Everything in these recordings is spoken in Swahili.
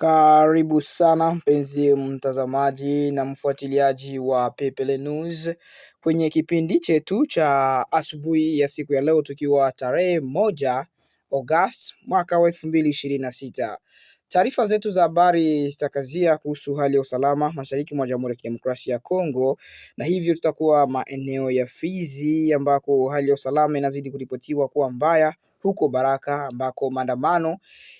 Karibu sana mpenzi mtazamaji na mfuatiliaji wa Pepele News kwenye kipindi chetu cha asubuhi ya siku ya leo, tukiwa tarehe 1 Agosti mwaka wa 2026. Taarifa zetu za habari zitakazia kuhusu hali ya usalama mashariki mwa Jamhuri ya Kidemokrasia ya Kongo, na hivyo tutakuwa maeneo ya Fizi ambako hali ya usalama inazidi kuripotiwa kuwa mbaya, huko Baraka ambako maandamano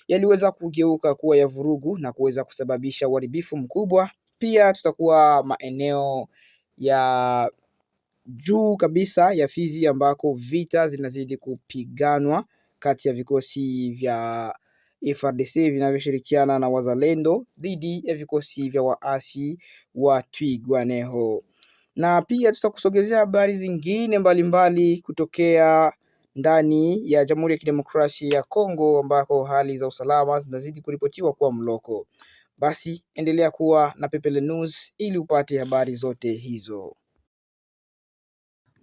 yaliweza kugeuka kuwa ya vurugu na kuweza kusababisha uharibifu mkubwa. Pia tutakuwa maeneo ya juu kabisa ya Fizi ambako vita zinazidi kupiganwa kati ya vikosi vya FARDC vinavyoshirikiana na wazalendo dhidi ya vikosi vya waasi wa Twirwaneho. Na pia tutakusogezea habari zingine mbalimbali kutokea ndani ya Jamhuri ya Kidemokrasia ya Kongo ambako hali za usalama zinazidi kuripotiwa kuwa mloko. Basi endelea kuwa na Pepele News ili upate habari zote hizo.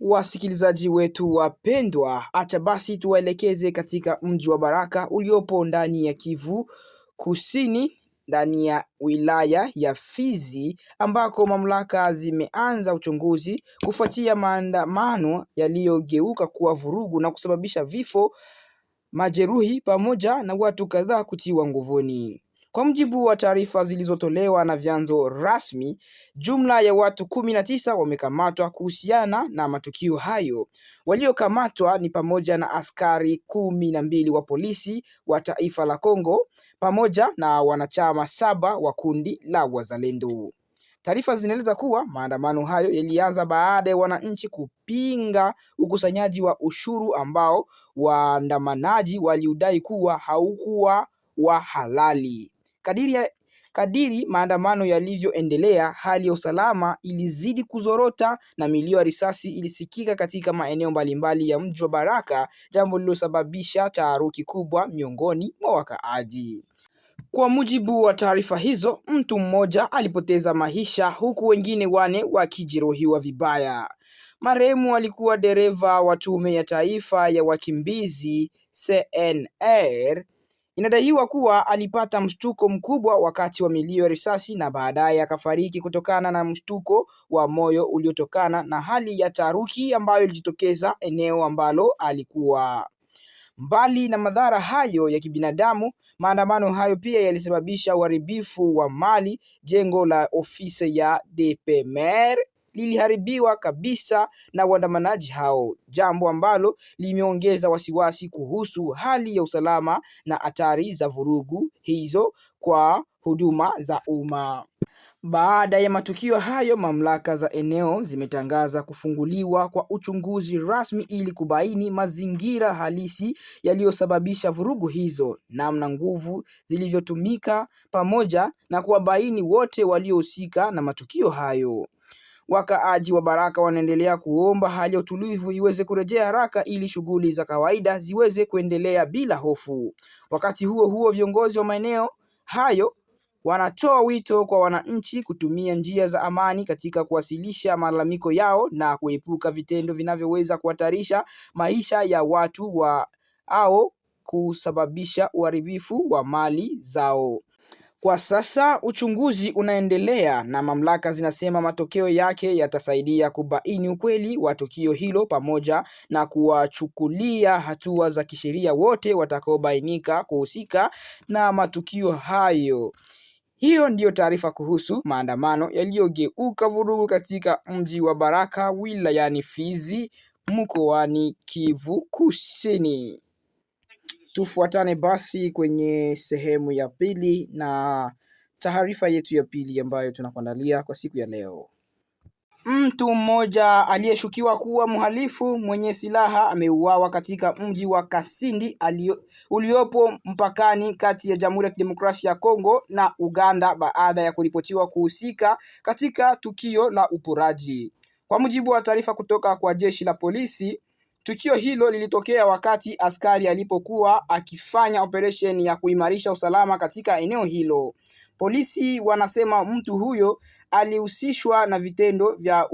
Wasikilizaji wetu wapendwa, acha basi tuwaelekeze katika mji wa Baraka uliopo ndani ya Kivu Kusini, ndani ya wilaya ya Fizi, ambako mamlaka zimeanza uchunguzi kufuatia maandamano yaliyogeuka kuwa vurugu na kusababisha vifo, majeruhi pamoja na watu kadhaa kutiwa nguvuni. Kwa mujibu wa taarifa zilizotolewa na vyanzo rasmi, jumla ya watu 19 wamekamatwa kuhusiana na matukio hayo. Waliokamatwa ni pamoja na askari 12 wa polisi wa taifa la Kongo pamoja na wanachama 7 wa kundi la wazalendo. Taarifa zinaeleza kuwa maandamano hayo yalianza baada ya wananchi kupinga ukusanyaji wa ushuru ambao waandamanaji waliudai kuwa haukuwa wa halali. Kadiri maandamano yalivyoendelea, hali ya usalama ilizidi kuzorota na milio ya risasi ilisikika katika maeneo mbalimbali ya mji wa Baraka, jambo lililosababisha taharuki kubwa miongoni mwa wakaaji. Kwa mujibu wa taarifa hizo, mtu mmoja alipoteza maisha huku wengine 4 wakijeruhiwa vibaya. Marehemu alikuwa dereva wa tume ya taifa ya wakimbizi CNR. Inadaiwa kuwa alipata mshtuko mkubwa wakati wa milio ya risasi na baadaye akafariki kutokana na mshtuko wa moyo uliotokana na hali ya taharuki ambayo ilijitokeza eneo ambalo alikuwa. Mbali na madhara hayo ya kibinadamu, maandamano hayo pia yalisababisha uharibifu wa mali. Jengo la ofisi ya DPMR liliharibiwa kabisa na waandamanaji hao, jambo ambalo limeongeza wasiwasi kuhusu hali ya usalama na hatari za vurugu hizo kwa huduma za umma. Baada ya matukio hayo, mamlaka za eneo zimetangaza kufunguliwa kwa uchunguzi rasmi ili kubaini mazingira halisi yaliyosababisha vurugu hizo, namna nguvu zilivyotumika pamoja na kuwabaini wote waliohusika na matukio hayo. Wakaaji wa Baraka wanaendelea kuomba hali ya utulivu iweze kurejea haraka ili shughuli za kawaida ziweze kuendelea bila hofu. Wakati huo huo, viongozi wa maeneo hayo wanatoa wito kwa wananchi kutumia njia za amani katika kuwasilisha malalamiko yao na kuepuka vitendo vinavyoweza kuhatarisha maisha ya watu au kusababisha uharibifu wa mali zao. Kwa sasa uchunguzi unaendelea na mamlaka zinasema matokeo yake yatasaidia kubaini ukweli wa tukio hilo pamoja na kuwachukulia hatua za kisheria wote watakaobainika kuhusika na matukio hayo. Hiyo ndiyo taarifa kuhusu maandamano yaliyogeuka vurugu katika mji wa Baraka wilayani Fizi mkoani Kivu Kusini. Tufuatane basi kwenye sehemu ya pili na taarifa yetu ya pili ambayo tunakuandalia kwa siku ya leo. Mtu mmoja aliyeshukiwa kuwa mhalifu mwenye silaha ameuawa katika mji wa Kasindi uliopo mpakani kati ya Jamhuri ya Kidemokrasia ya Kongo na Uganda baada ya kuripotiwa kuhusika katika tukio la uporaji. Kwa mujibu wa taarifa kutoka kwa jeshi la polisi, tukio hilo lilitokea wakati askari alipokuwa akifanya operesheni ya kuimarisha usalama katika eneo hilo. Polisi wanasema mtu huyo alihusishwa na vitendo vya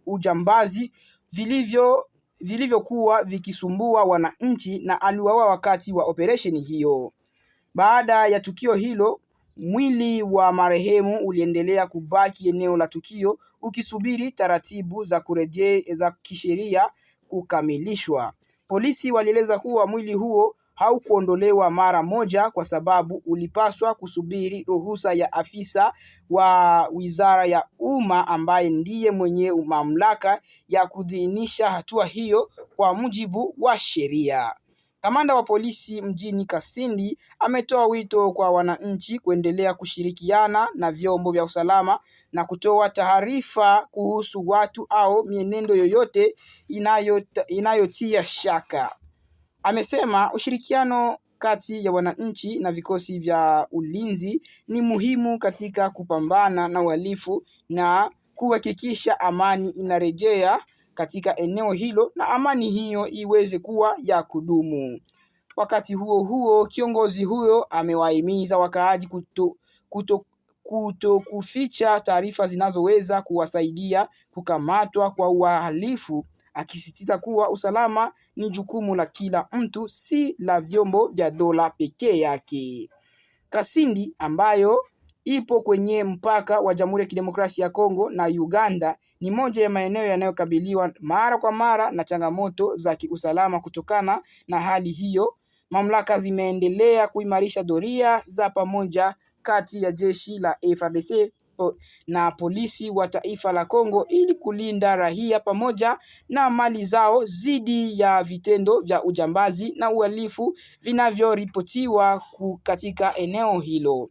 ujambazi vilivyokuwa vikisumbua wananchi na aliuawa wakati wa operesheni hiyo. Baada ya tukio hilo, Mwili wa marehemu uliendelea kubaki eneo la tukio ukisubiri taratibu za kisheria kukamilishwa. Polisi walieleza kuwa mwili huo haukuondolewa mara moja kwa sababu ulipaswa kusubiri ruhusa ya afisa wa Wizara ya Umma ambaye ndiye mwenye mamlaka ya kuidhinisha hatua hiyo kwa mujibu wa sheria. Kamanda wa polisi mjini Kasindi ametoa wito kwa wananchi kuendelea kushirikiana na vyombo vya usalama na kutoa taarifa kuhusu watu au mienendo yoyote inayotia shaka. Amesema ushirikiano kati ya wananchi na vikosi vya ulinzi ni muhimu katika kupambana na uhalifu na kuhakikisha amani inarejea katika eneo hilo na amani hiyo iweze kuwa ya kudumu. Wakati huo huo, kiongozi huyo amewahimiza wakaaji kutokuficha taarifa zinazoweza kuwasaidia kukamatwa kwa wahalifu, akisisitiza kuwa usalama ni jukumu la kila mtu, si la vyombo vya dola pekee yake. Kasindi ambayo ipo kwenye mpaka wa Jamhuri ya Kidemokrasia ya Kongo na Uganda ni moja ya maeneo yanayokabiliwa mara kwa mara na changamoto za kiusalama. Kutokana na hali hiyo, mamlaka zimeendelea kuimarisha doria za pamoja kati ya jeshi la FARDC na polisi wa taifa la Kongo ili kulinda raia pamoja na mali zao dhidi ya vitendo vya ujambazi na uhalifu vinavyoripotiwa katika eneo hilo.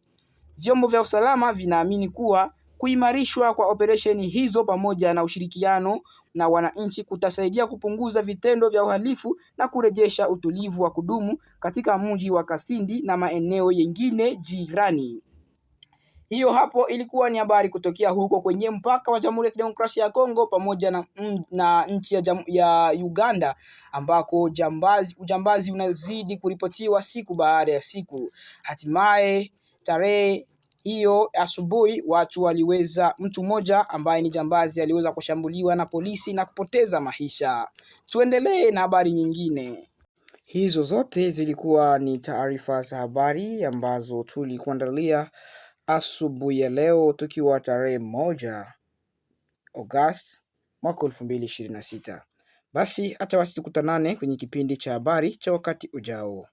Vyombo vya usalama vinaamini kuwa kuimarishwa kwa operesheni hizo pamoja na ushirikiano na wananchi kutasaidia kupunguza vitendo vya uhalifu na kurejesha utulivu wa kudumu katika mji wa Kasindi na maeneo yengine jirani. Hiyo hapo ilikuwa ni habari kutokea huko kwenye mpaka wa Jamhuri ya Kidemokrasia ya Kongo pamoja na nchi ya Uganda, ambako ujambazi unazidi kuripotiwa siku baada ya siku. Hatimaye tarehe hiyo asubuhi mtu mmoja ambaye ni jambazi aliweza kushambuliwa na polisi na kupoteza maisha. Tuendelee na habari nyingine. Hizo zote zilikuwa ni taarifa za habari ambazo tulikuandalia asubuhi ya leo, tukiwa tarehe 1 Agosti mwaka 2026. Basi hata tukutanane kwenye kipindi cha habari cha wakati ujao.